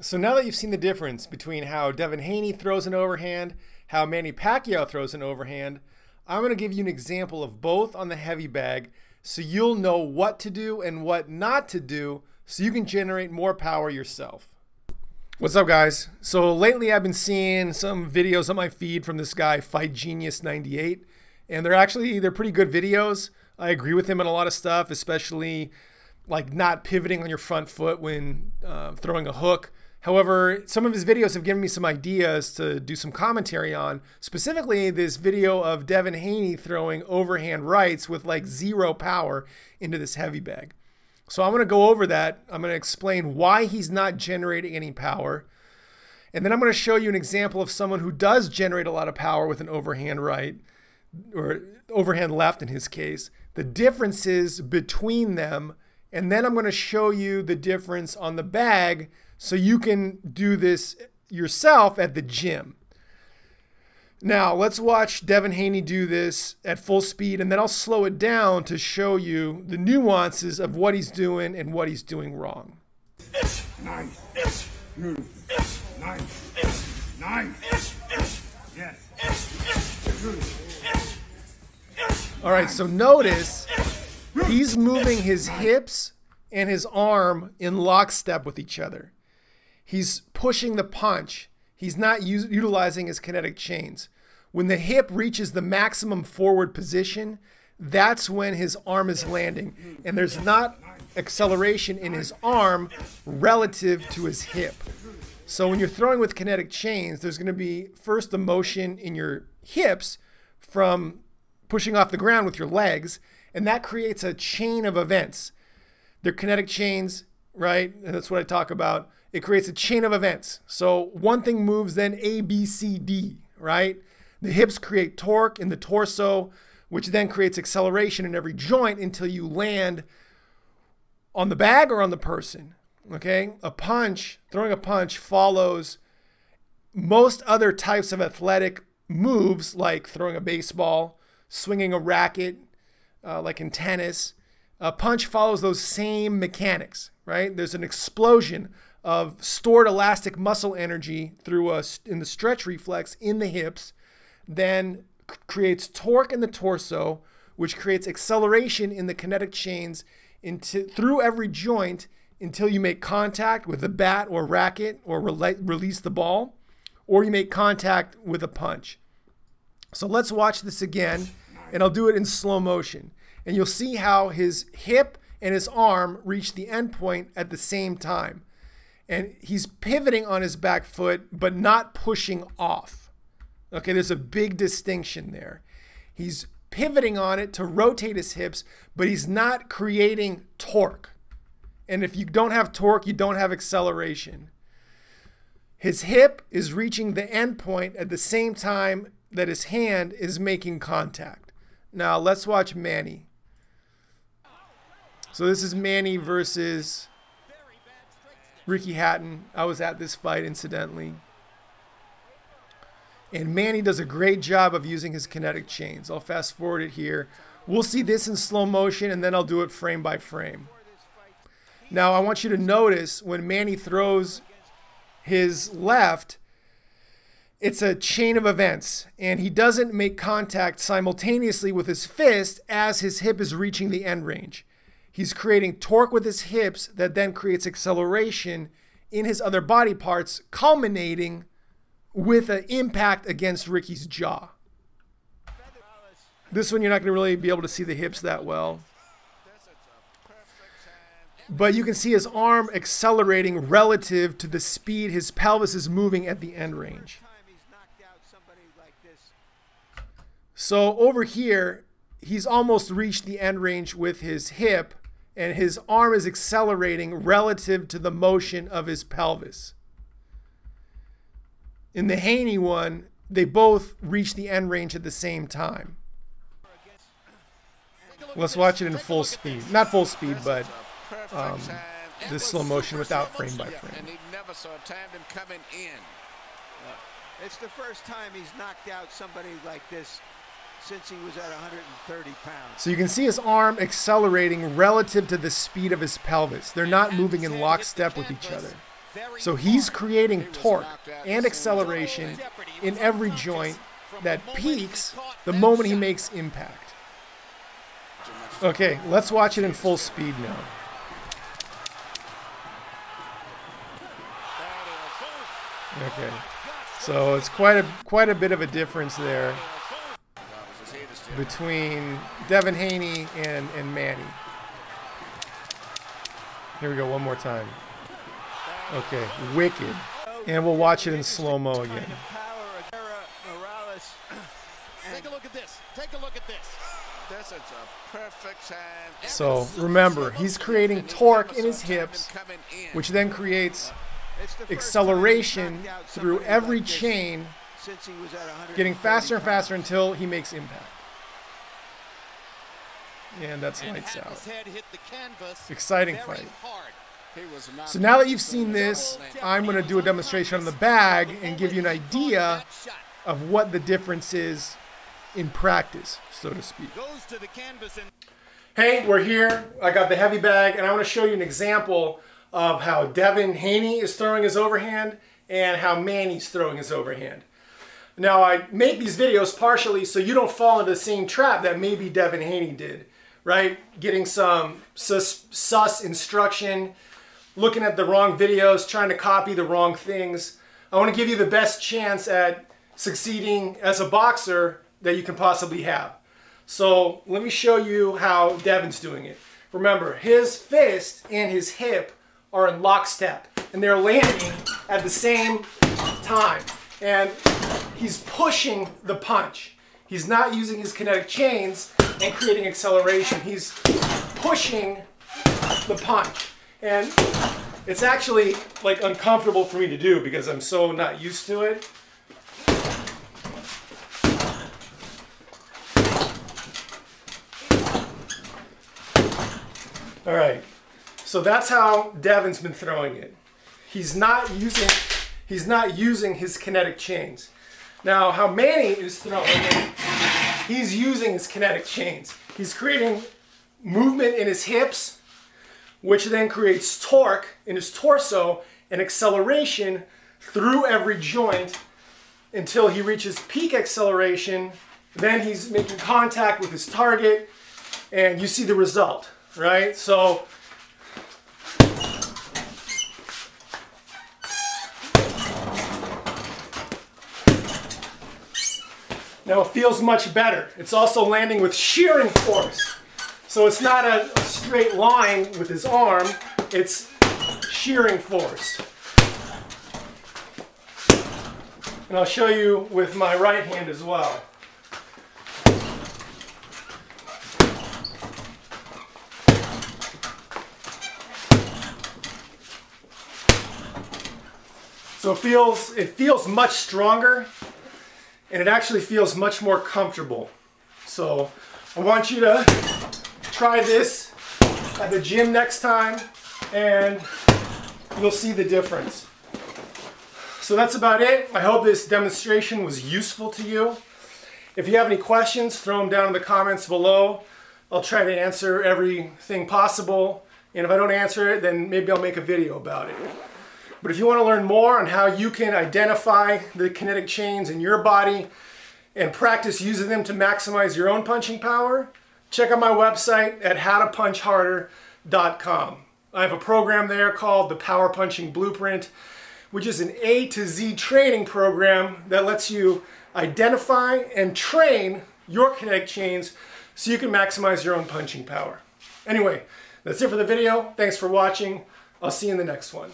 So now that you've seen the difference between how Devin Haney throws an overhand, how Manny Pacquiao throws an overhand, I'm going to give you an example of both on the heavy bag so you'll know what to do and what not to do so you can generate more power yourself. What's up, guys? So lately I've been seeing some videos on my feed from this guy, Fight Genius 98, and they're pretty good videos. I agree with him on a lot of stuff, especially like not pivoting on your front foot when throwing a hook. However, some of his videos have given me some ideas to do some commentary on, specifically this video of Devin Haney throwing overhand rights with like zero power into this heavy bag. So I'm going to go over that. I'm going to explain why he's not generating any power. And then I'm going to show you an example of someone who does generate a lot of power with an overhand right, or overhand left in his case, the differences between them. And then I'm going to show you the difference on the bag so you can do this yourself at the gym. Now, let's watch Devin Haney do this at full speed, and then I'll slow it down to show you the nuances of what he's doing and what he's doing wrong. Nice. Beautiful. Nice. Nice. Yes. Beautiful. All right, so notice he's moving his hips and his arm in lockstep with each other. He's pushing the punch. He's not utilizing his kinetic chains. When the hip reaches the maximum forward position, that's when his arm is landing. And there's not acceleration in his arm relative to his hip. So when you're throwing with kinetic chains, there's going to be first the motion in your hips from pushing off the ground with your legs, and that creates a chain of events. They're kinetic chains, right? And that's what I talk about. It creates a chain of events. So one thing moves, then A, B, C, D, right? The hips create torque in the torso, which then creates acceleration in every joint until you land on the bag or on the person, okay? A punch, throwing a punch follows most other types of athletic moves like throwing a baseball, swinging a racket, like in tennis. A punch follows those same mechanics, right? There's an explosion of stored elastic muscle energy in the stretch reflex in the hips, then creates torque in the torso, which creates acceleration in the kinetic chains through every joint until you make contact with a bat or racket or release the ball, or you make contact with a punch. So let's watch this again, and I'll do it in slow motion. And you'll see how his hip and his arm reach the end point at the same time. And he's pivoting on his back foot, but not pushing off. Okay, there's a big distinction there. He's pivoting on it to rotate his hips, but he's not creating torque. And if you don't have torque, you don't have acceleration. His hip is reaching the end point at the same time that his hand is making contact. Now let's watch Manny. So this is Manny versus Ricky Hatton. I was at this fight, incidentally. And Manny does a great job of using his kinetic chains. I'll fast forward it here. We'll see this in slow motion, and then I'll do it frame by frame. Now, I want you to notice when Manny throws his left, it's a chain of events, and he doesn't make contact simultaneously with his fist as his hip is reaching the end range. He's creating torque with his hips that then creates acceleration in his other body parts, culminating with an impact against Ricky's jaw. This one, you're not going to really be able to see the hips that well. But you can see his arm accelerating relative to the speed his pelvis is moving at the end range. So over here, he's almost reached the end range with his hip, and his arm is accelerating relative to the motion of his pelvis. In the Haney one, they both reach the end range at the same time. Let's watch it in full speed. Not full speed, but this slow motion without frame by frame. And he never saw tandem coming in. It's the first time he's knocked out somebody like this since he was at 130 pounds. So you can see his arm accelerating relative to the speed of his pelvis. They're not moving in lockstep with each other. So he's creating torque and acceleration in every joint that peaks the moment he makes impact. Okay, let's watch it in full speed now. Okay, so it's quite a bit of a difference there between Devin Haney and Manny. Here we go, one more time. Okay, wicked. And we'll watch it in slow-mo again. Take a look at this. Take a look at this. This is a perfect time. So remember, he's creating torque in his hips, which then creates acceleration through every chain, getting faster and faster until he makes impact. And that's lights out. Exciting fight. So now that you've seen this, I'm going to do a demonstration on the bag and give you an idea of what the difference is in practice, so to speak. Hey, we're here. I got the heavy bag, and I want to show you an example of how Devin Haney is throwing his overhand and how Manny's throwing his overhand. Now, I make these videos partially so you don't fall into the same trap that maybe Devin Haney did, right? Getting some sus instruction, looking at the wrong videos, trying to copy the wrong things. I want to give you the best chance at succeeding as a boxer that you can possibly have. So let me show you how Devin's doing it. Remember, his fist and his hip are in lockstep, and they're landing at the same time. And he's pushing the punch. He's not using his kinetic chains and creating acceleration. He's pushing the punch. And it's actually like uncomfortable for me to do because I'm so not used to it. All right, so that's how Devin's been throwing it. He's not using his kinetic chains. Now, how Manny is throwing it, he's using his kinetic chains. He's creating movement in his hips, which then creates torque in his torso and acceleration through every joint until he reaches peak acceleration. Then he's making contact with his target, and you see the result. Right? So now it feels much better. It's also landing with shearing force. So it's not a straight line with his arm, it's shearing force. And I'll show you with my right hand as well. So it feels much stronger, and it actually feels much more comfortable. So I want you to try this at the gym next time, and you'll see the difference. So that's about it. I hope this demonstration was useful to you. If you have any questions, throw them down in the comments below. I'll try to answer everything possible, and if I don't answer it, then maybe I'll make a video about it. But if you want to learn more on how you can identify the kinetic chains in your body and practice using them to maximize your own punching power, check out my website at howtopunchharder.com. I have a program there called the Power Punching Blueprint, which is an A to Z training program that lets you identify and train your kinetic chains so you can maximize your own punching power. Anyway, that's it for the video. Thanks for watching. I'll see you in the next one.